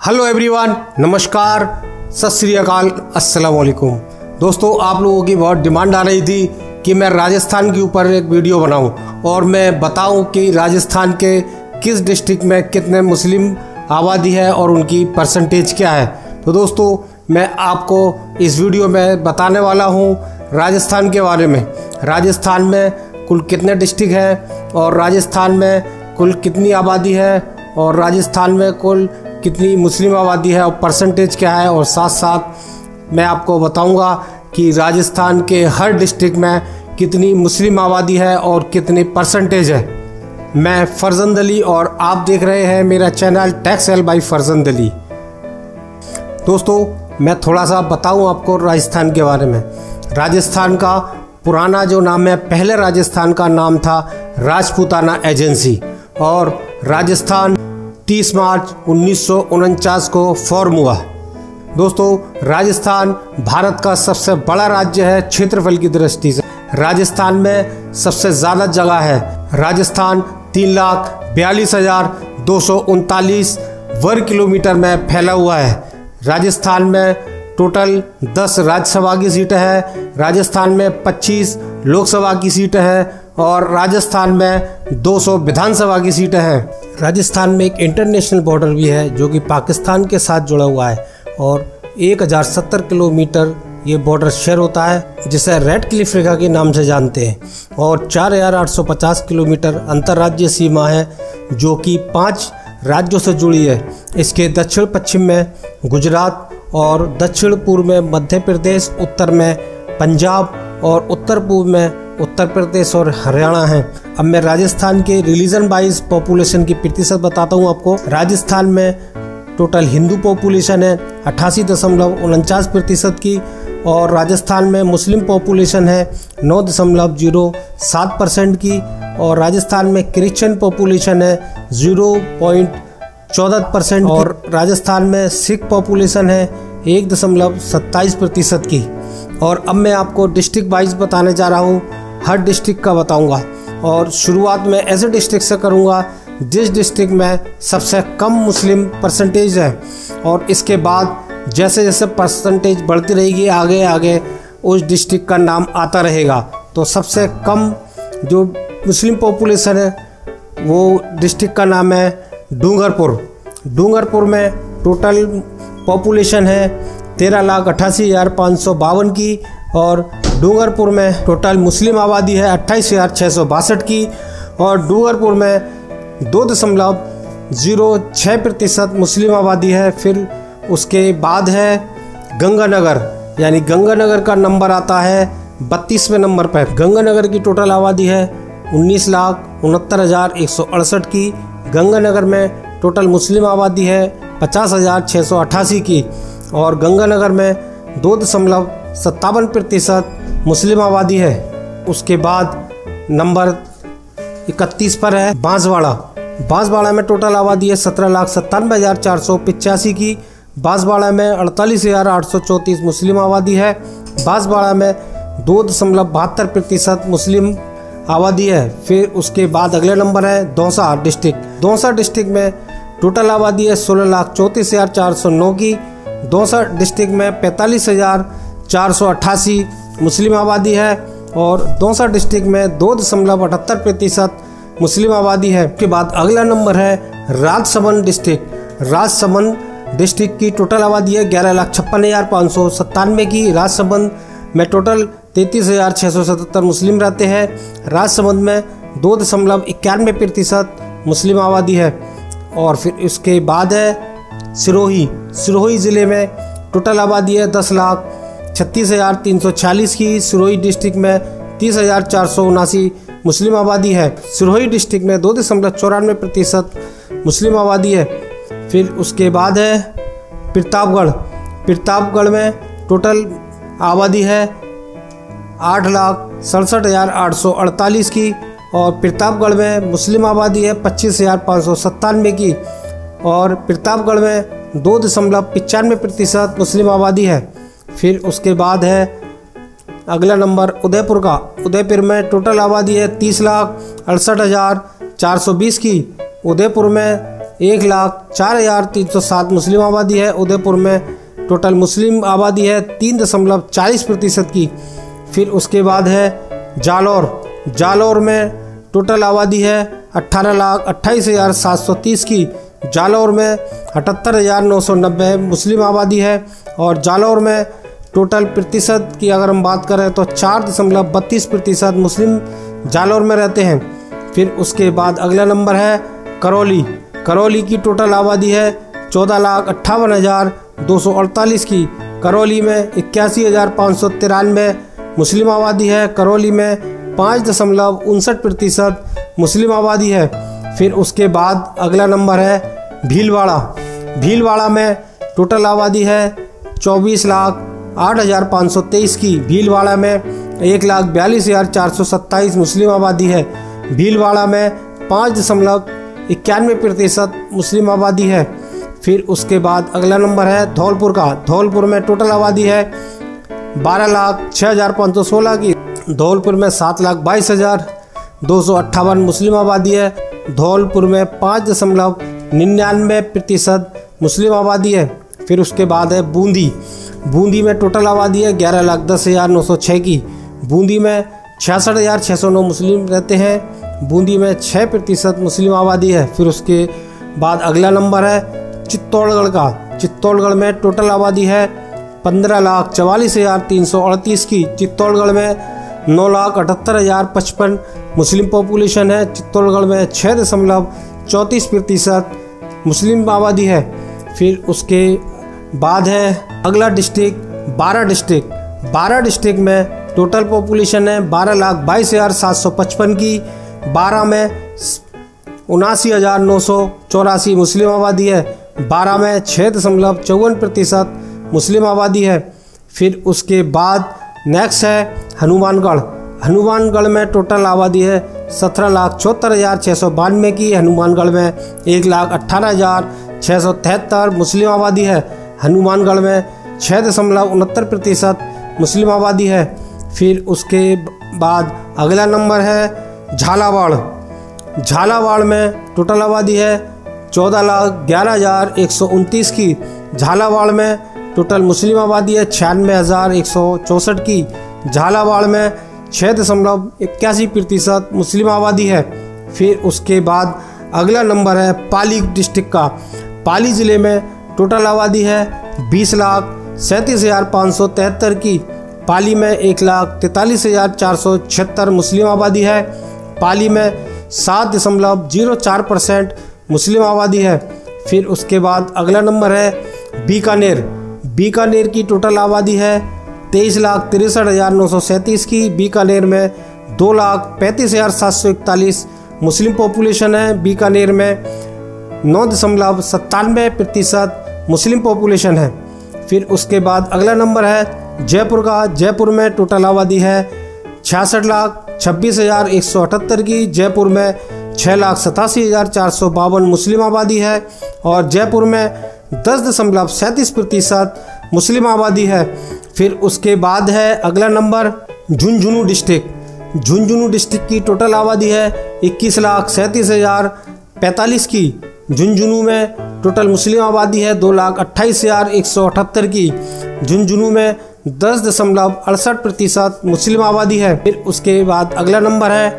Hello everyone, नमस्कार, सत श्री अकाल, अस्सलाम वालेकुम। दोस्तों, आप लोगों की बहुत डिमांड आ रही थी कि मैं राजस्थान के ऊपर एक वीडियो बनाऊं और मैं बताऊं कि राजस्थान के किस डिस्ट्रिक्ट में कितने मुस्लिम आबादी है और उनकी परसेंटेज क्या है। तो दोस्तों, मैं आपको इस वीडियो में बताने वाला हूं राजस्थान के बारे में। राजस्थान में कुल कितने डिस्ट्रिक्ट हैं और राजस्थान में कुल कितनी आबादी है और राजस्थान में कुल कितनी मुस्लिम आबादी है और परसेंटेज क्या है, और साथ साथ मैं आपको बताऊंगा कि राजस्थान के हर डिस्ट्रिक्ट में कितनी मुस्लिम आबादी है और कितनी परसेंटेज है। मैं फरजंद अली और आप देख रहे हैं मेरा चैनल टेक्सटाइल बाय फरजंद अली। दोस्तों, मैं थोड़ा सा बताऊं आपको राजस्थान के बारे में। राजस्थान का पुराना जो नाम है, पहले राजस्थान का नाम था राजपूताना एजेंसी और राजस्थान 30 मार्च 1949 को फॉर्म हुआ। दोस्तों, राजस्थान भारत का सबसे बड़ा राज्य है क्षेत्रफल की दृष्टि से। राजस्थान में सबसे ज़्यादा जगह है। राजस्थान 3,42,239 वर्ग किलोमीटर में फैला हुआ है। राजस्थान में टोटल 10 राज्यसभा की सीटें हैं। राजस्थान में 25 लोकसभा की सीटें हैं और राजस्थान में 200 विधानसभा की सीटें हैं। राजस्थान में एक इंटरनेशनल बॉर्डर भी है जो कि पाकिस्तान के साथ जुड़ा हुआ है और 1070 किलोमीटर ये बॉर्डर शेयर होता है, जिसे रेड क्लिफ रेखा के नाम से जानते हैं। और 4850 किलोमीटर अंतर्राज्यीय सीमा है जो कि 5 राज्यों से जुड़ी है। इसके दक्षिण पश्चिम में गुजरात और दक्षिण पूर्व में मध्य प्रदेश, उत्तर में पंजाब और उत्तर पूर्व में उत्तर प्रदेश और हरियाणा है। अब मैं राजस्थान के रिलीजन वाइज पॉपुलेशन की प्रतिशत बताता हूँ आपको। राजस्थान में टोटल हिंदू पॉपुलेशन है 88.49% की और राजस्थान में मुस्लिम पॉपुलेशन है 9.07% की और राजस्थान में क्रिश्चियन पॉपुलेशन है 0.14% और राजस्थान में सिख पॉपुलेशन है 1.27% की। और अब मैं आपको डिस्ट्रिक्ट वाइज बताने जा रहा हूँ, हर डिस्ट्रिक्ट का बताऊंगा और शुरुआत में ऐसे डिस्ट्रिक्ट से करूंगा जिस डिस्ट्रिक्ट में सबसे कम मुस्लिम परसेंटेज है और इसके बाद जैसे जैसे परसेंटेज बढ़ती रहेगी आगे आगे उस डिस्ट्रिक्ट का नाम आता रहेगा। तो सबसे कम जो मुस्लिम पॉपुलेशन है वो डिस्ट्रिक्ट का नाम है डूंगरपुर। डूंगरपुर में टोटल पॉपुलेशन है 13,88,552 की और डूंगरपुर में टोटल मुस्लिम आबादी है 28,662 की और डूंगरपुर में 2.06% मुस्लिम आबादी है। फिर उसके बाद है गंगानगर, यानी गंगानगर का नंबर आता है 32वें नंबर पर। गंगानगर की टोटल आबादी है 19,69,168 की। गंगानगर में टोटल मुस्लिम आबादी है 50,688 की और गंगानगर में 2.57% मुस्लिम आबादी है। उसके बाद नंबर 31 पर है बांसवाड़ा। बांसवाड़ा में टोटल आबादी है 17,97,485 की। बांसवाड़ा में 48,834 मुस्लिम आबादी है। बांसवाड़ा में 2.72% मुस्लिम आबादी है। फिर उसके बाद अगले नंबर है दौसा डिस्ट्रिक्ट। दौसा डिस्ट्रिक्ट में टोटल आबादी है 16,34,409 की। दौसा डिस्ट्रिक्ट में 45,488 मुस्लिम आबादी है और दौसा डिस्ट्रिक्ट में 2.78% मुस्लिम आबादी है। उसके बाद अगला नंबर है राजसमंद डिस्ट्रिक्ट। राजसमंद डिस्ट्रिक्ट की टोटल आबादी है 11,56,597 की। राजसमंद में टोटल 33,677 मुस्लिम रहते हैं। राजसमंद में 2.91% मुस्लिम आबादी है। और फिर उसके बाद है सिरोही। सिरोही ज़िले में टोटल आबादी है 10,36,340 की। सिरोही डिस्ट्रिक्ट में 30,479 मुस्लिम आबादी है। सिरोही डिस्ट्रिक्ट में 2.94% मुस्लिम आबादी है। फिर उसके बाद है प्रतापगढ़। प्रतापगढ़ में टोटल आबादी है 8,67,848 की और प्रतापगढ़ में मुस्लिम आबादी है 25,597 की और प्रतापगढ़ में 2.95% मुस्लिम आबादी है। फिर उसके बाद है अगला नंबर उदयपुर का। उदयपुर में टोटल आबादी है 30,68,420 की। उदयपुर में 1,04,307 मुस्लिम आबादी है। उदयपुर में टोटल मुस्लिम आबादी है 3.40% की। फिर उसके बाद है जालौर में टोटल आबादी है 18,28,730 की। जालौर में 78,990 मुस्लिम आबादी है। और जालौर में टोटल प्रतिशत की अगर हम बात करें तो 4.32% मुस्लिम जालौर में रहते हैं। फिर उसके बाद अगला नंबर है करौली की टोटल आबादी है 14,58,248 की। करौली में 81,593 मुस्लिम आबादी है। करौली में 5.59% मुस्लिम आबादी है। फिर उसके बाद अगला नंबर है भीलवाड़ा में टोटल आबादी है 24,08,523 की। भीलवाड़ा में 1,42,427 मुस्लिम आबादी है। भीलवाड़ा में 5.91% मुस्लिम आबादी है। फिर उसके बाद अगला नंबर है धौलपुर में टोटल आबादी है 12,06,516 की। धौलपुर में 7,22,258 मुस्लिम आबादी है। धौलपुर में 5.99% मुस्लिम आबादी है। फिर उसके बाद है बूंदी में टोटल आबादी है 11,10,906 की। बूंदी में 66,609 मुस्लिम रहते हैं। बूंदी में 6% मुस्लिम आबादी है। फिर उसके बाद अगला नंबर है चित्तौड़गढ़ में टोटल आबादी है 15,44,338 की। चित्तौड़गढ़ में 9,78,055 मुस्लिम पॉपुलेशन है। चित्तौड़गढ़ में 6.34% मुस्लिम आबादी है। फिर उसके बाद है अगला डिस्ट्रिक्ट बारा डिस्ट्रिक्ट में टोटल पॉपुलेशन है 12,22,755 की। 12 में 79,984 मुस्लिम आबादी है। 12 में 6.54% मुस्लिम आबादी है। फिर उसके बाद नेक्स्ट है हनुमानगढ़ में टोटल आबादी है 17,74,692 की। हनुमानगढ़ में 1,18,673 मुस्लिम आबादी है। हनुमानगढ़ में 6.69% मुस्लिम आबादी है। फिर उसके बाद अगला नंबर है झालावाड़ में टोटल आबादी है 14,11,129 की। झालावाड़ में टोटल मुस्लिम आबादी है 96,164 की। झालावाड़ में 6.81% मुस्लिम आबादी है। फिर उसके बाद अगला नंबर है पाली डिस्ट्रिक्ट का। पाली ज़िले में टोटल आबादी है 20,37,573 की। पाली में 1,43,476 मुस्लिम आबादी है। पाली में 7.04% मुस्लिम आबादी है। फिर उसके बाद अगला नंबर है बीकानेर की टोटल आबादी है 23,63,937 की। बीकानेर में 2,35,741 मुस्लिम पॉपुलेशन है। बीकानेर में 9.97% मुस्लिम पॉपुलेशन है। फिर उसके बाद अगला नंबर है जयपुर में टोटल आबादी है 66,26,178 की। जयपुर में 6,87,452 मुस्लिम आबादी है। और जयपुर में 10.37% मुस्लिम आबादी है। फिर उसके बाद है अगला नंबर झुंझुनू डिस्ट्रिक्ट की टोटल आबादी है 21,37,045 की। झुंझुनू में टोटल मुस्लिम आबादी है 2,28,178 की। झुंझुनू में 10.68% मुस्लिम आबादी है। फिर उसके बाद अगला नंबर है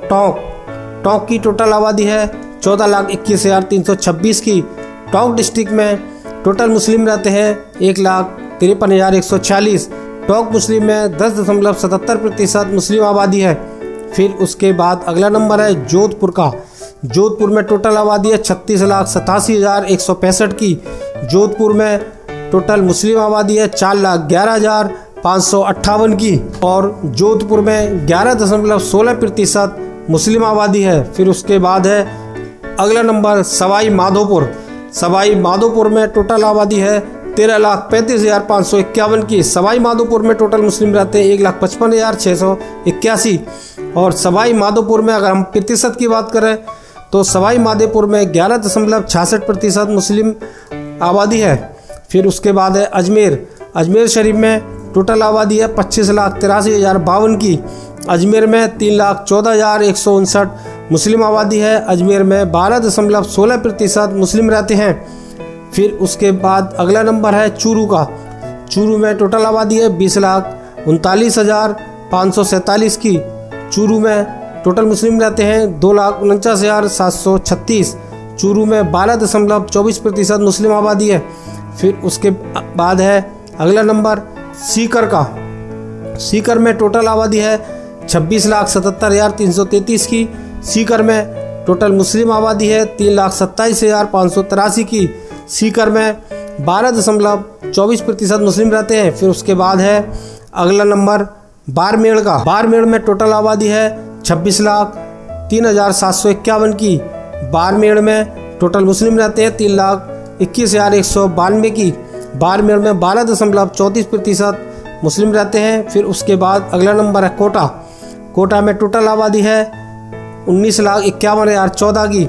टोंक की टोटल आबादी है 14,21,326 की। टोंक डिस्ट्रिक्ट में टोटल मुस्लिम रहते हैं 1,53,146। टोंक मुस्लिम में 10.77% मुस्लिम आबादी है। फिर उसके बाद अगला नंबर है जोधपुर में टोटल आबादी है 36,87,165 की। जोधपुर में टोटल मुस्लिम आबादी है 4,11,558 की। और जोधपुर में 11.16% मुस्लिम आबादी है। फिर उसके बाद है अगला नंबर सवाई माधोपुर में टोटल आबादी है 13,35,551 की। सवाई माधोपुर में टोटल मुस्लिम रहते हैं 1,55,681। और सवाई माधोपुर में अगर हम प्रतिशत की बात करें तो सवाई माधोपुर में 11.66% मुस्लिम आबादी है। फिर उसके बाद है अजमेर शरीफ में टोटल आबादी है 25,83,052 की। अजमेर में 3,14,159 मुस्लिम आबादी है। अजमेर में 12.16% मुस्लिम रहते हैं। फिर उसके बाद अगला नंबर है चूरू का। चूरू में टोटल आबादी है 20,39,547 की। चूरू में टोटल मुस्लिम रहते हैं 2,49,736। चूरू में 12.24% मुस्लिम आबादी है। फिर उसके बाद है अगला नंबर सीकर का। सीकर में टोटल आबादी है 26,77,333 की। सीकर में टोटल मुस्लिम आबादी है 3,27,583 की। सीकर में 12.24% मुस्लिम रहते हैं। फिर उसके बाद है अगला नंबर बाड़मेर का। बाड़मेर में टोटल आबादी है 26,03,751 की। बाड़मेर में टोटल मुस्लिम रहते हैं 3,21,192 की। बाड़मेर में 12.34% मुस्लिम रहते हैं। फिर उसके बाद अगला नंबर है कोटा। कोटा में टोटल आबादी है 19,51,014 की।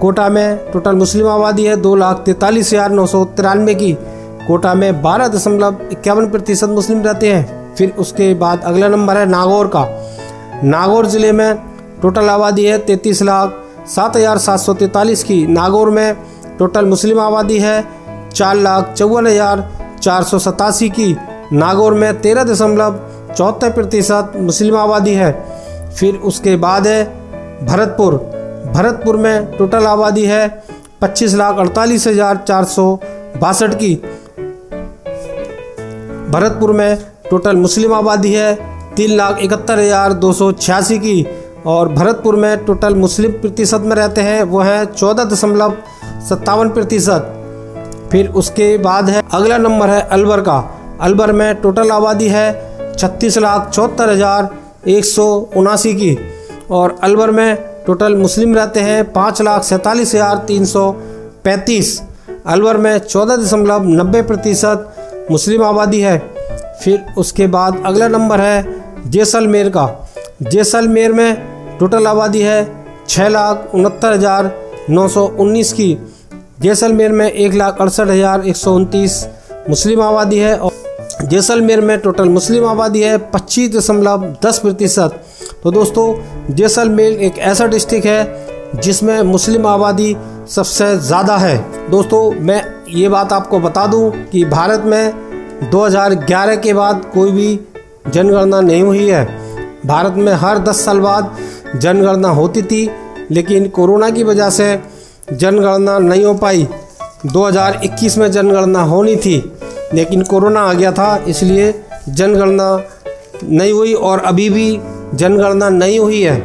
कोटा में टोटल मुस्लिम आबादी है 2,43,993 की। कोटा में 12.51% मुस्लिम रहते हैं। फिर उसके बाद अगला नंबर है नागौर का। नागौर ज़िले में टोटल आबादी है 33,07,743 की। नागौर में टोटल मुस्लिम आबादी है 4,54,487 की। नागौर में 13.74% मुस्लिम आबादी है। फिर उसके बाद है भरतपुर। भरतपुर में टोटल आबादी है 25,48,462 की। भरतपुर में टोटल मुस्लिम आबादी है 3,71,286 की। और भरतपुर में टोटल मुस्लिम प्रतिशत में रहते हैं वो हैं 14.57%। फिर उसके बाद है अगला नंबर है अलवर का। अलवर में टोटल आबादी है 36,74,179 की। और अलवर में टोटल मुस्लिम रहते हैं 5,47,335। अलवर में 14.90% मुस्लिम आबादी है। फिर उसके बाद अगला नंबर है जैसलमेर का। जैसलमेर में टोटल आबादी है 6,69,919 की। जैसलमेर में 1,68,129 मुस्लिम आबादी है। और जैसलमेर में टोटल मुस्लिम आबादी है 25.10%। तो दोस्तों जैसलमेर एक ऐसा डिस्ट्रिक्ट है जिसमें मुस्लिम आबादी सबसे ज़्यादा है। दोस्तों मैं ये बात आपको बता दूं कि भारत में 2011 के बाद कोई भी जनगणना नहीं हुई है। भारत में हर 10 साल बाद जनगणना होती थी, लेकिन कोरोना की वजह से जनगणना नहीं हो पाई। 2021 में जनगणना होनी थी, लेकिन कोरोना आ गया था, इसलिए जनगणना नहीं हुई और अभी भी जनगणना नहीं हुई है।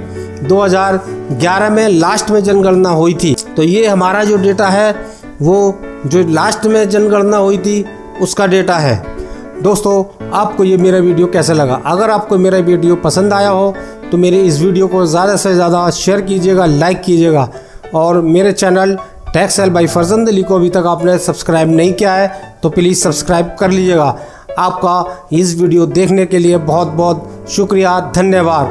2011 में लास्ट में जनगणना हुई थी। तो ये हमारा जो डेटा है वो जो लास्ट में जनगणना हुई थी उसका डेटा है। दोस्तों आपको ये मेरा वीडियो कैसा लगा? अगर आपको मेरा वीडियो पसंद आया हो तो मेरे इस वीडियो को ज़्यादा से ज़्यादा शेयर कीजिएगा, लाइक कीजिएगा। और मेरे चैनल टेक्सेल बाई फरजंद अली को अभी तक आपने सब्सक्राइब नहीं किया है तो प्लीज़ सब्सक्राइब कर लीजिएगा। आपका इस वीडियो देखने के लिए बहुत बहुत शुक्रिया, धन्यवाद।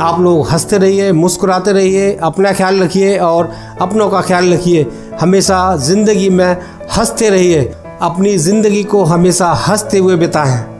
आप लोग हंसते रहिए, मुस्कुराते रहिए, अपना ख्याल रखिए और अपनों का ख्याल रखिए। हमेशा ज़िंदगी में हंसते रहिए, अपनी ज़िंदगी को हमेशा हंसते हुए बिताएं।